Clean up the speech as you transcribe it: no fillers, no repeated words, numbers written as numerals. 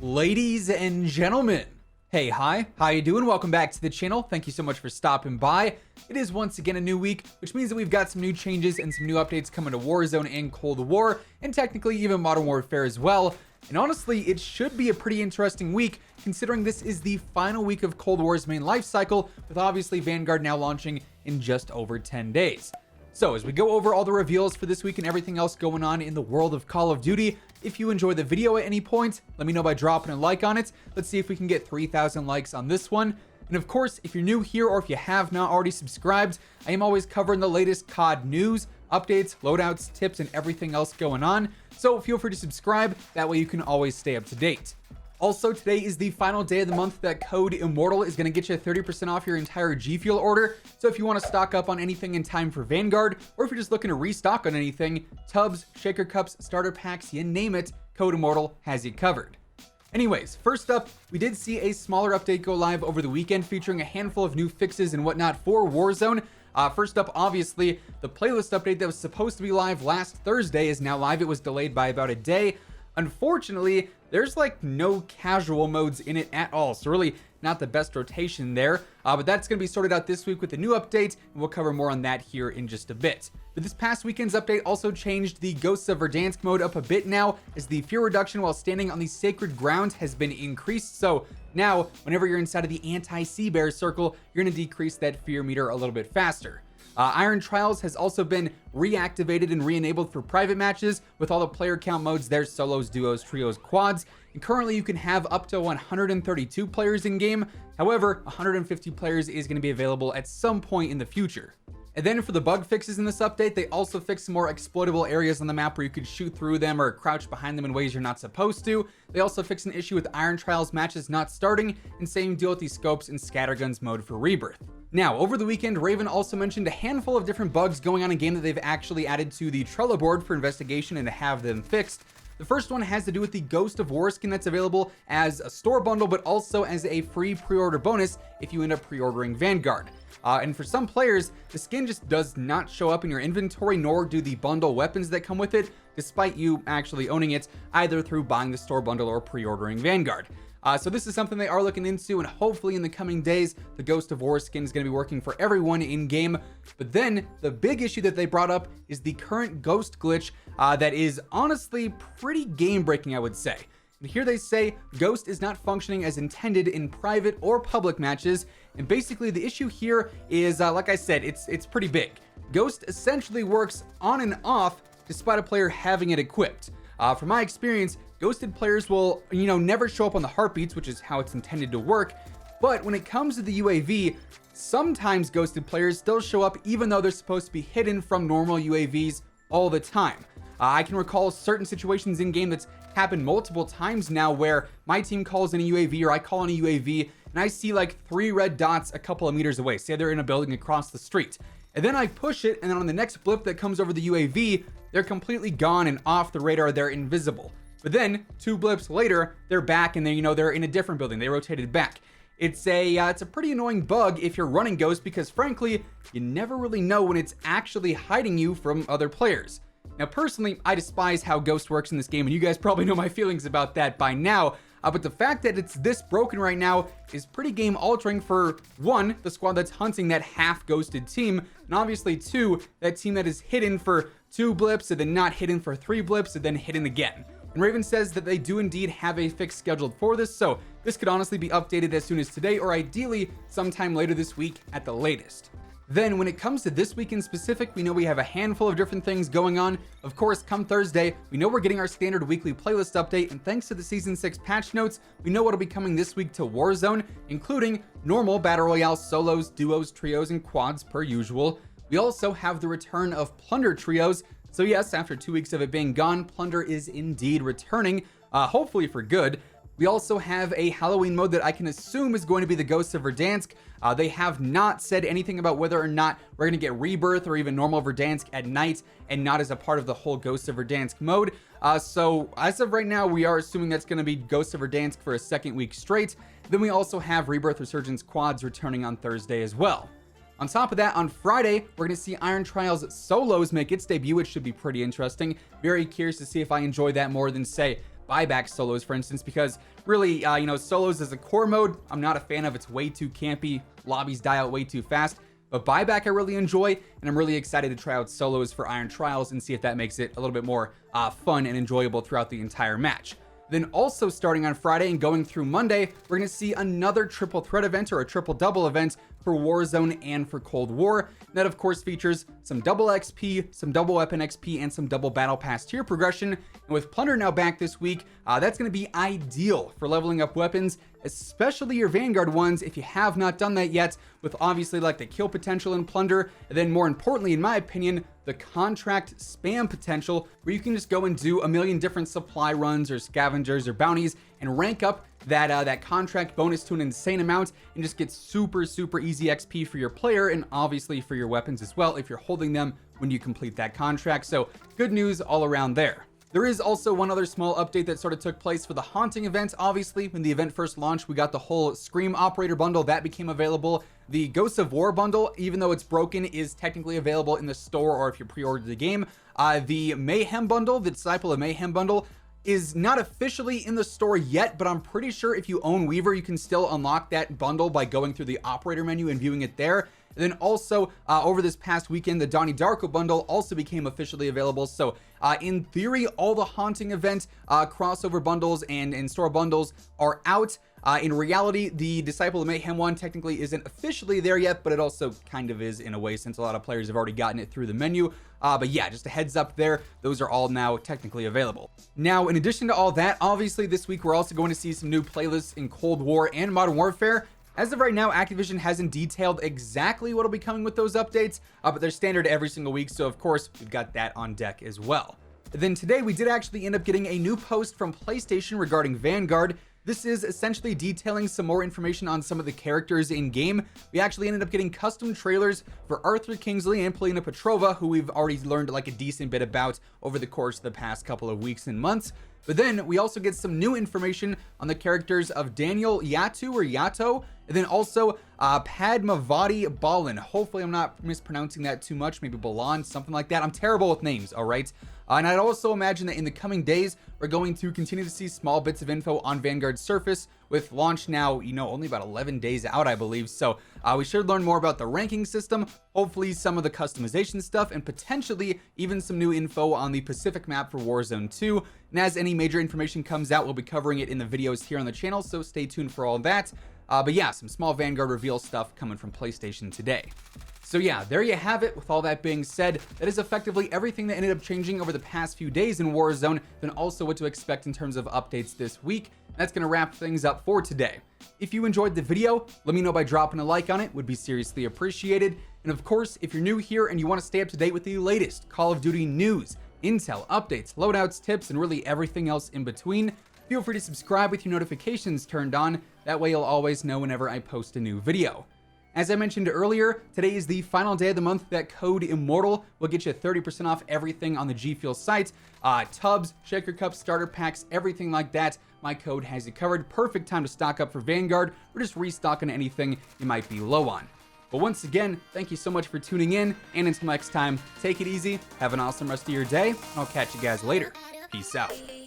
Ladies and gentlemen, hey, hi, how you doing? Welcome back to the channel. Thank you so much for stopping by. It is once again a new week, which means that we've got some new changes and some new updates coming to Warzone and Cold War, and technically even Modern Warfare as well. And honestly, it should be a pretty interesting week, considering this is the final week of Cold War's main life cycle, with obviously Vanguard now launching in just over 10 days. So as we go over all the reveals for this week and everything else going on in the world of Call of Duty, if you enjoy the video at any point, let me know by dropping a like on it. Let's see if we can get 3,000 likes on this one. And of course, if you're new here or if you have not already subscribed, I am always covering the latest COD news, updates, loadouts, tips, and everything else going on. So feel free to subscribe, that way you can always stay up to date. Also, today is the final day of the month that Code Immortal is going to get you 30% off your entire G Fuel order. So if you want to stock up on anything in time for Vanguard, or if you're just looking to restock on anything, tubs, shaker cups, starter packs, you name it, Code Immortal has you covered. Anyways, first up, we did see a smaller update go live over the weekend featuring a handful of new fixes and whatnot for Warzone. First up, obviously, the playlist update that was supposed to be live last Thursday is now live. It was delayed by about a day. Unfortunately, there's like no casual modes in it at all, so really not the best rotation there, but that's going to be sorted out this week with the new update, and we'll cover more on that here in just a bit. But this past weekend's update also changed the Ghosts of Verdansk mode up a bit now, as the fear reduction while standing on the sacred ground has been increased. So now, whenever you're inside of the anti-sea bear circle, you're going to decrease that fear meter a little bit faster. Iron Trials has also been reactivated and re-enabled for private matches with all the player count modes there, solos, duos, trios, quads. And currently you can have up to 132 players in game. However, 150 players is going to be available at some point in the future. And then for the bug fixes in this update, they also fixed some more exploitable areas on the map where you could shoot through them or crouch behind them in ways you're not supposed to. They also fixed an issue with Iron Trials matches not starting, and same deal with the scopes and scatterguns mode for Rebirth. Now, over the weekend, Raven also mentioned a handful of different bugs going on in game that they've actually added to the Trello board for investigation and to have them fixed. The first one has to do with the Ghost of War skin that's available as a store bundle, but also as a free pre-order bonus if you end up pre-ordering Vanguard. And for some players, the skin just does not show up in your inventory, nor do the bundle weapons that come with it, despite you actually owning it either through buying the store bundle or pre-ordering Vanguard. So this is something they are looking into, and hopefully in the coming days, the Ghost of War skin is going to be working for everyone in game. But then the big issue that they brought up is the current Ghost glitch that is honestly pretty game breaking, I would say. And here they say Ghost is not functioning as intended in private or public matches. And basically the issue here is, like I said, it's pretty big. Ghost essentially works on and off despite a player having it equipped. From my experience, ghosted players will, never show up on the heartbeats, which is how it's intended to work. But when it comes to the UAV, sometimes ghosted players still show up even though they're supposed to be hidden from normal UAVs all the time. I can recall certain situations in game that's happened multiple times now where my team calls in a UAV or I call in a UAV and I see like 3 red dots a couple of meters away. Say they're in a building across the street. And then I push it, and then on the next blip that comes over the UAV, they're completely gone and off the radar, they're invisible. But then 2 blips later, they're back and they're in a different building. They rotated back. It's a pretty annoying bug if you're running Ghost because frankly, you never really know when it's actually hiding you from other players. Now personally, I despise how Ghost works in this game, and you guys probably know my feelings about that by now. But the fact that it's this broken right now is pretty game altering for 1, the squad that's hunting that half ghosted team, and obviously 2, that team that is hidden for 2 blips and then not hidden for 3 blips and then hidden again. And Raven says that they do indeed have a fix scheduled for this, so this could honestly be updated as soon as today or ideally sometime later this week at the latest. Then when it comes to this week in specific, we know we have a handful of different things going on. Of course, come Thursday, we know we're getting our standard weekly playlist update, and thanks to the Season 6 patch notes, we know what'll be coming this week to Warzone, including normal Battle Royale solos, duos, trios, and quads per usual. We also have the return of Plunder trios. So yes, after 2 weeks of it being gone, Plunder is indeed returning, hopefully for good. We also have a Halloween mode that I can assume is going to be the Ghosts of Verdansk. They have not said anything about whether or not we're going to get Rebirth or even normal Verdansk at night and not as a part of the whole Ghosts of Verdansk mode. So as of right now, we are assuming that's going to be Ghosts of Verdansk for a 2nd week straight. Then we also have Rebirth Resurgence quads returning on Thursday as well. On top of that, on Friday, we're going to see Iron Trials Solos make its debut, which should be pretty interesting. Very curious to see if I enjoy that more than, say, buyback solos, for instance, because really, you know, solos as a core mode, I'm not a fan of. It's way too campy. Lobbies die out way too fast. But buyback I really enjoy, and I'm really excited to try out solos for Iron Trials and see if that makes it a little bit more fun and enjoyable throughout the entire match. Then also starting on Friday and going through Monday, we're going to see another triple threat event or a triple double event for Warzone and for Cold War. That of course features some double XP, some double weapon XP, and some double battle pass tier progression. And with Plunder now back this week, that's going to be ideal for leveling up weapons, especially your Vanguard ones if you have not done that yet, with obviously like the kill potential in Plunder, and then more importantly in my opinion, the contract spam potential, where you can just go and do a million different supply runs or scavengers or bounties and rank up that contract bonus to an insane amount and just get super easy XP for your player and obviously for your weapons as well if you're holding them when you complete that contract. So good news all around there. There is also one other small update that sort of took place for the Haunting event. Obviously, when the event first launched, we got the whole Scream Operator bundle that became available. The Ghosts of War bundle, even though it's broken, is technically available in the store or if you pre-ordered the game. The Mayhem bundle, the Disciple of Mayhem bundle, is not officially in the store yet, but I'm pretty sure if you own Weaver, you can still unlock that bundle by going through the operator menu and viewing it there. And then also over this past weekend, the Donnie Darko bundle also became officially available. So in theory, all the Haunting event crossover bundles and store bundles are out. In reality, the Disciple of Mayhem one technically isn't officially there yet, but it also kind of is in a way since a lot of players have already gotten it through the menu. But yeah, just a heads up there, those are all now technically available. Now, in addition to all that, obviously this week we're also going to see some new playlists in Cold War and Modern Warfare. As of right now, Activision hasn't detailed exactly what will be coming with those updates, but they're standard every single week, so of course we've got that on deck as well. Then today we did actually end up getting a new post from PlayStation regarding Vanguard. This is essentially detailing some more information on some of the characters in game. We actually ended up getting custom trailers for Arthur Kingsley and Polina Petrova, who we've already learned like a decent bit about over the course of the past couple of weeks and months. But then we also get some new information on the characters of Daniel Yatu or Yato, and then also Padmavati Balan. Hopefully I'm not mispronouncing that too much, maybe Balan, something like that. I'm terrible with names, all right? And I'd also imagine that in the coming days, we're going to continue to see small bits of info on Vanguard's surface, with launch now, you know, only about 11 days out, I believe. So we should learn more about the ranking system, hopefully some of the customization stuff, and potentially even some new info on the Pacific map for Warzone 2. And as any major information comes out, we'll be covering it in the videos here on the channel, so stay tuned for all that. But yeah, some small Vanguard reveal stuff coming from PlayStation today. So yeah, there you have it. With all that being said, that is effectively everything that ended up changing over the past few days in Warzone, then also what to expect in terms of updates this week. That's going to wrap things up for today. If you enjoyed the video, let me know by dropping a like on it, would be seriously appreciated. And of course, if you're new here and you want to stay up to date with the latest Call of Duty news, intel, updates, loadouts, tips, and really everything else in between, feel free to subscribe with your notifications turned on. That way you'll always know whenever I post a new video. As I mentioned earlier, today is the final day of the month that WhosImmortal will get you 30% off everything on the G Fuel site. Tubs, shaker cups, starter packs, everything like that. My code has you covered. Perfect time to stock up for Vanguard or just restock on anything you might be low on. But once again, thank you so much for tuning in, and until next time, take it easy, have an awesome rest of your day, and I'll catch you guys later. Peace out.